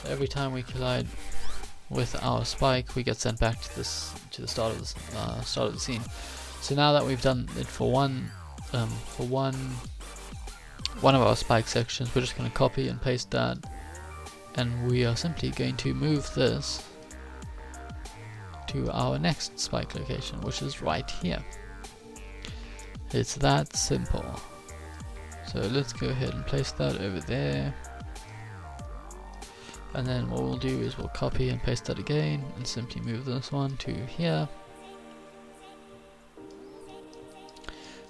So every time we collide with our spike, we get sent back to the start of the scene. So now that we've done it for one of our spike sections, we're just going to copy and paste that, and we are simply going to move this to our next spike location, which is right here. It's that simple. So let's go ahead and place that over there, and then what we'll do is we'll copy and paste that again and simply move this one to here.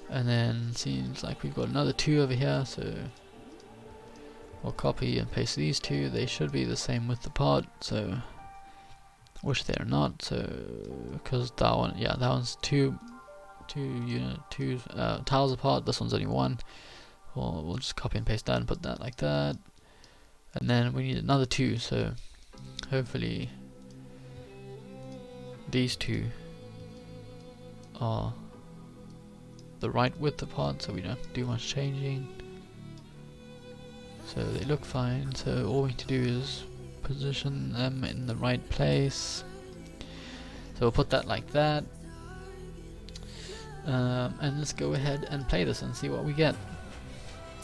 And then seems like we've got another 2 over here, so we'll copy and paste these 2. They should be the same with the part, so which they're not. So because that one, yeah, that one's two tiles apart. This one's only 1. We'll just copy and paste that and put that like that. And then we need another 2. So hopefully these 2 are the right width apart, so we don't have to do much changing. So they look fine, so all we need to do is position them in the right place. So we'll put that like that, and let's go ahead and play this and see what we get.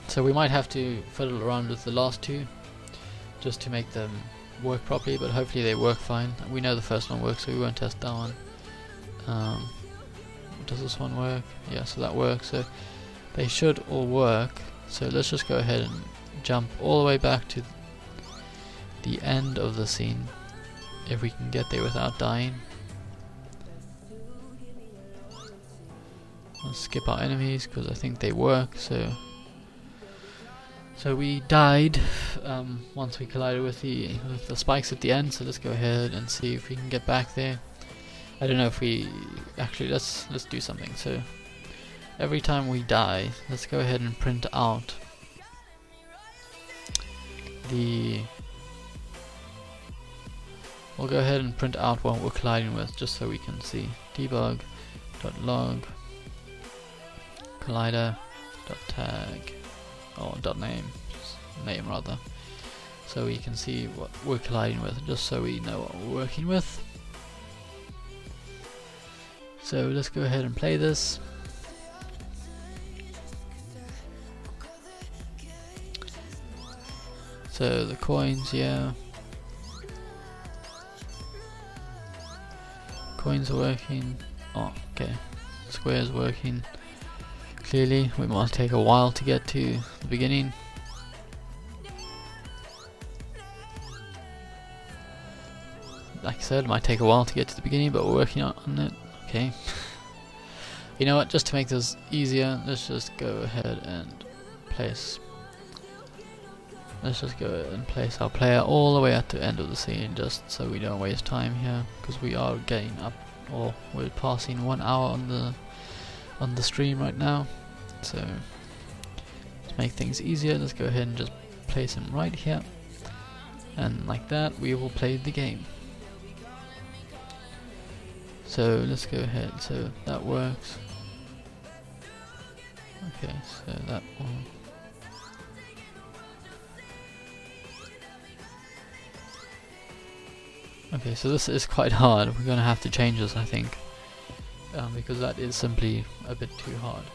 So we might have to fiddle around with the last 2 just to make them work properly, but hopefully they work fine. We know the first one works, so we won't test that one. Does this one work? Yeah, so that works. So they should all work. So let's just go ahead and jump all the way back to the end of the scene, if we can get there without dying. Let's skip our enemies because I think they work. So we died once we collided with the spikes at the end. So let's go ahead and see if we can get back there. I don't know if we actually, let's do something. So every time we die, let's go ahead and print out we'll go ahead and print out what we're colliding with, just so we can see. Debug.log collider.tag or .name rather, so we can see what we're colliding with, just so we know what we're working with. So let's go ahead and play this. So the coins, yeah. Coins are working. Oh, okay. Squares working. Clearly, we might take a while to get to the beginning. Like I said, it might take a while to get to the beginning, but we're working on it. Okay. You know what, just to make this easier, let's just go ahead and place our player all the way at the end of the scene, just so we don't waste time here, because we are getting up, or we're passing 1 hour on the stream right now. So to make things easier, let's go ahead and just place him right here, and like that we will play the game. So So let's go ahead. So that works. Okay, so that one. Okay, so this is quite hard. We're gonna have to change this, I think, because that is simply a bit too hard.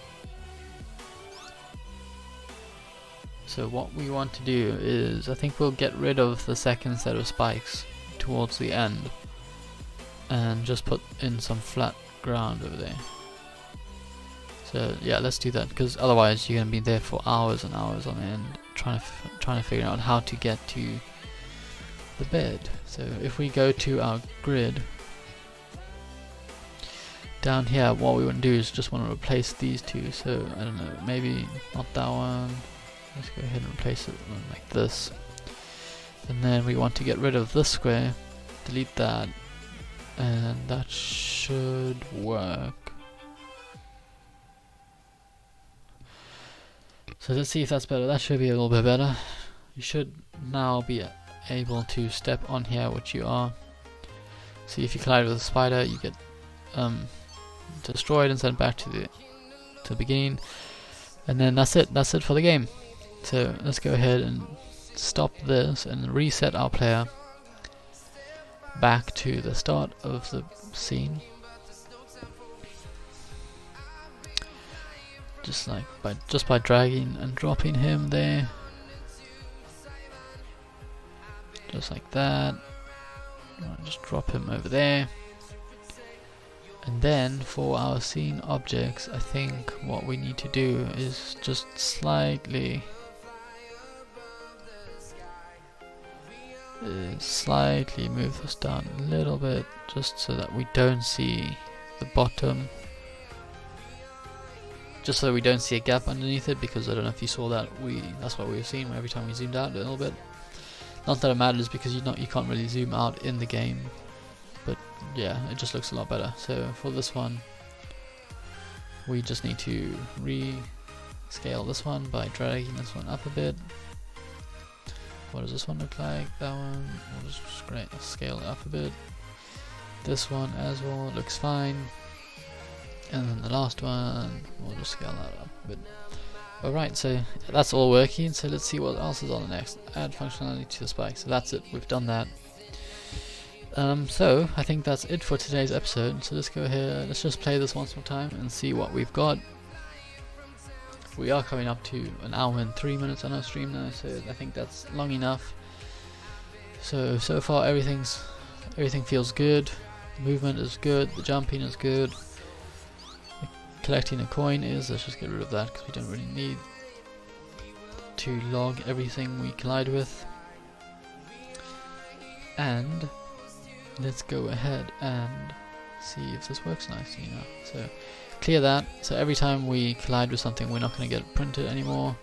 So what we want to do is, I think we'll get rid of the second set of spikes towards the end and just put in some flat ground over there. So yeah, let's do that, because otherwise you're gonna be there for hours and hours on end trying to figure out how to get to the bed. So if we go to our grid down here, what we want to do is just want to replace these two. So I don't know, maybe not that one. Let's go ahead and replace it like this. And then we want to get rid of this square, delete that, and that should work. So let's see if that's better. That should be a little bit better. You should now be able to step on here, which you are. See, if you collide with a spider, you get destroyed and sent back to the beginning, and then that's it. That's it for the game. So let's go ahead and stop this and reset our player back to the start of the scene. Just by dragging and dropping him there. Just like that. Just drop him over there. And then for our scene objects, I think what we need to do is just slightly move this down a little bit, just so that we don't see the bottom. Just so we don't see a gap underneath it, because I don't know if you saw that, that's what we were seeing every time we zoomed out a little bit. Not that it matters, because you can't really zoom out in the game, but yeah, it just looks a lot better. So for this one, we just need to rescale this one by dragging this one up a bit. What does this one look like? That one, we'll just scale it up a bit. This one as well looks fine. And then the last one, we'll just scale that up a bit. Alright, so that's all working, so let's see what else is on the next. Add functionality to the spike. So that's it, we've done that. So I think that's it for today's episode. So let's go ahead, let's just play this once more time and see what we've got. We are coming up to an hour and 3 minutes on our stream now, so I think that's long enough. So far everything feels good. The movement is good, the jumping is good. Collecting a coin is, let's just get rid of that because we don't really need to log everything we collide with. And let's go ahead and see if this works nicely now. So clear that. So every time we collide with something, we're not going to get it printed anymore.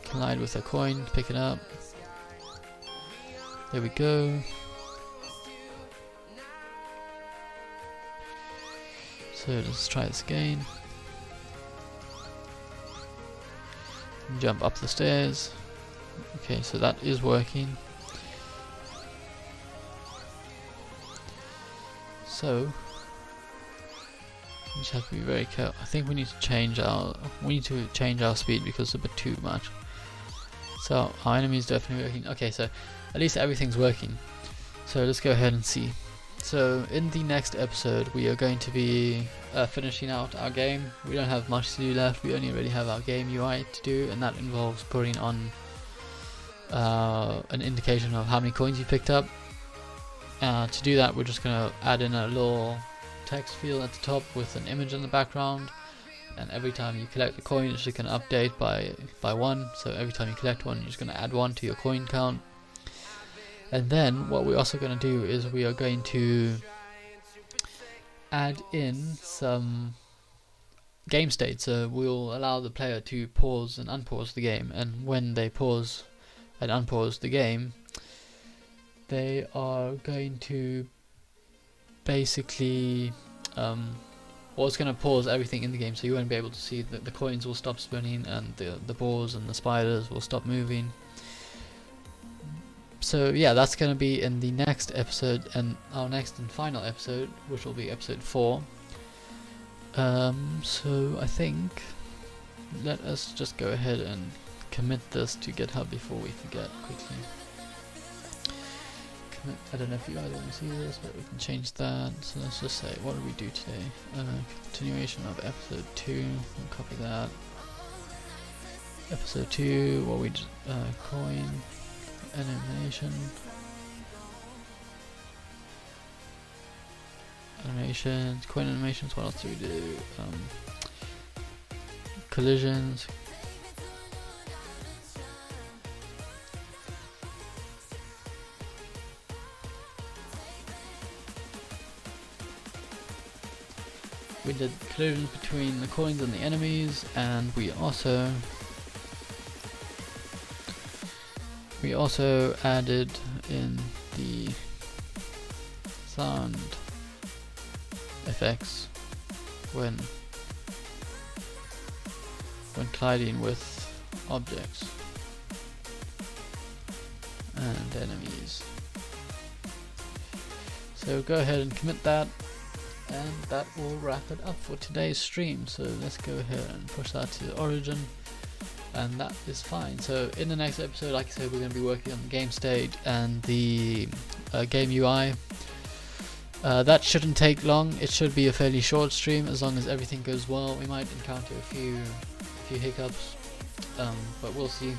Collide with a coin, pick it up. There we go. So let's try this again. Jump up the stairs. Okay, so that is working. So we just have to be very careful. I think we need to change our speed because it's a bit too much. So our enemy is definitely working. Okay, so at least everything's working. So let's go ahead and see. So in the next episode we are going to be finishing out our game. We don't have much to do left, we only really have our game UI to do, and that involves putting on an indication of how many coins you picked up. To do that, we're just going to add in a little text field at the top with an image in the background, and every time you collect the coin it's just going to update by 1. So every time you collect one, you're just going to add 1 to your coin count. And then what we're also going to do is we are going to add in some game state. So we'll allow the player to pause and unpause the game, and when they pause and unpause the game, they are going to basically it's going to pause everything in the game, so you won't be able to see that the coins will stop spinning and the balls and the spiders will stop moving. So yeah, that's going to be in the next episode, and our next and final episode, which will be episode 4. So I think let us just go ahead and commit this to GitHub before we forget quickly. I don't know if you guys want to see this, but we can change that. So let's just say, what did we do today? Continuation of episode 2. We'll copy that. Episode 2, what we did, coin, animation, coin animations. What else do we do? Collisions. We did collisions between the coins and the enemies, and we also added in the sound effects when colliding with objects and enemies. So go ahead and commit that, and that will wrap it up for today's stream. So let's go ahead and push that to origin, and that is fine. So in the next episode, like I said, we're going to be working on the game state and the game UI. That shouldn't take long. It should be a fairly short stream as long as everything goes well. We might encounter a few hiccups, but we'll see.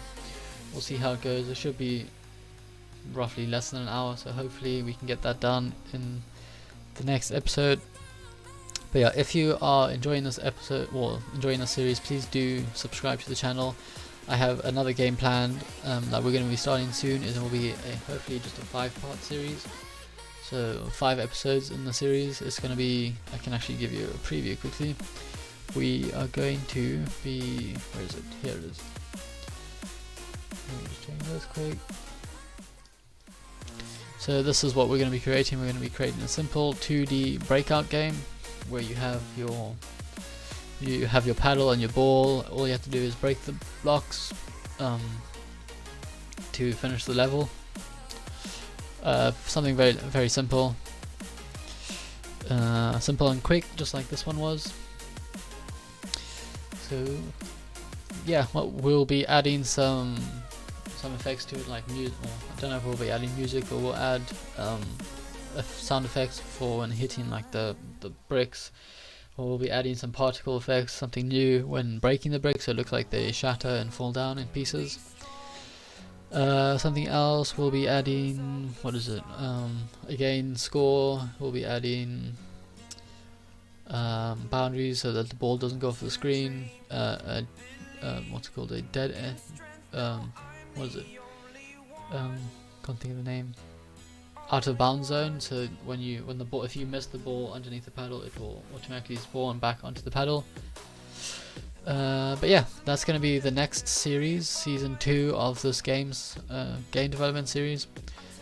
We'll see how it goes. It should be roughly less than an hour, so hopefully we can get that done in the next episode. But yeah, if you are enjoying this episode or enjoying the series, please do subscribe to the channel. I have another game planned that we're going to be starting soon. It will be hopefully just a 5-part series. So 5 episodes in the series. It's going to be, I can actually give you a preview quickly. We are going to be, where is it? Here it is. Let me just change this quick. So this is what we're going to be creating. We're going to be creating a simple 2D breakout game where you have your paddle and your ball. All you have to do is break the blocks to finish the level. Something very, very simple, simple and quick, just like this one was. So yeah, well, we'll be adding some effects to it, like music. I don't know if we'll be adding music, but we'll add sound effects for when hitting like the bricks. Or we'll be adding some particle effects, something new when breaking the bricks, so it looks like they shatter and fall down in pieces. Something else, we'll be adding, what is it? Again, score. We'll be adding boundaries so that the ball doesn't go off the screen. What's it called? A dead end. What is it? Can't think of the name. Out of bounds zone. So if you miss the ball underneath the paddle, it will automatically spawn back onto the paddle. But yeah, that's going to be the next series, season 2 of this game development series,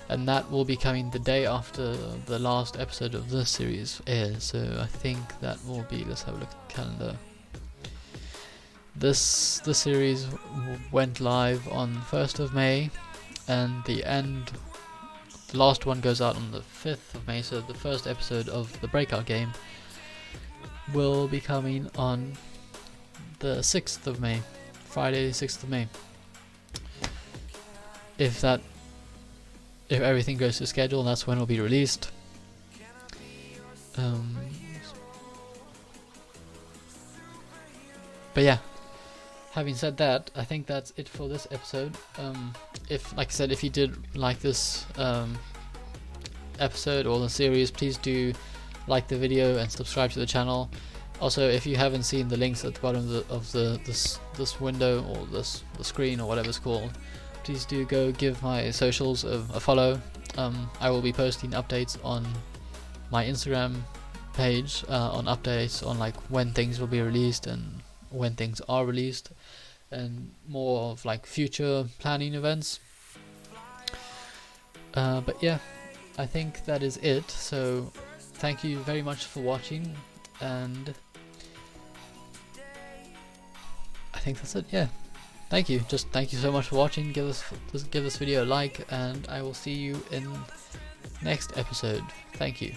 and that will be coming the day after the last episode of this series airs. So I think that will be, let's have a look at the calendar. The series went live on 1st of May, and the last one goes out on the 5th of May. So the first episode of the breakout game will be coming on the 6th of May, Friday 6th of May. If everything goes to schedule, that's when it'll be released. But yeah, having said that, I think that's it for this episode. Like I said, if you did like this episode or the series, please do like the video and subscribe to the channel. Also, if you haven't seen the links at the bottom of this window or the screen or whatever it's called, please do go give my socials a follow. I will be posting updates on my Instagram page on updates on like when things will be released and when things are released, and more of like future planning events. But yeah, I think that is it. So thank you very much for watching, and I think that's it. Yeah, thank you. Just thank you so much for watching. Give this video a like, and I will see you in next episode. Thank you.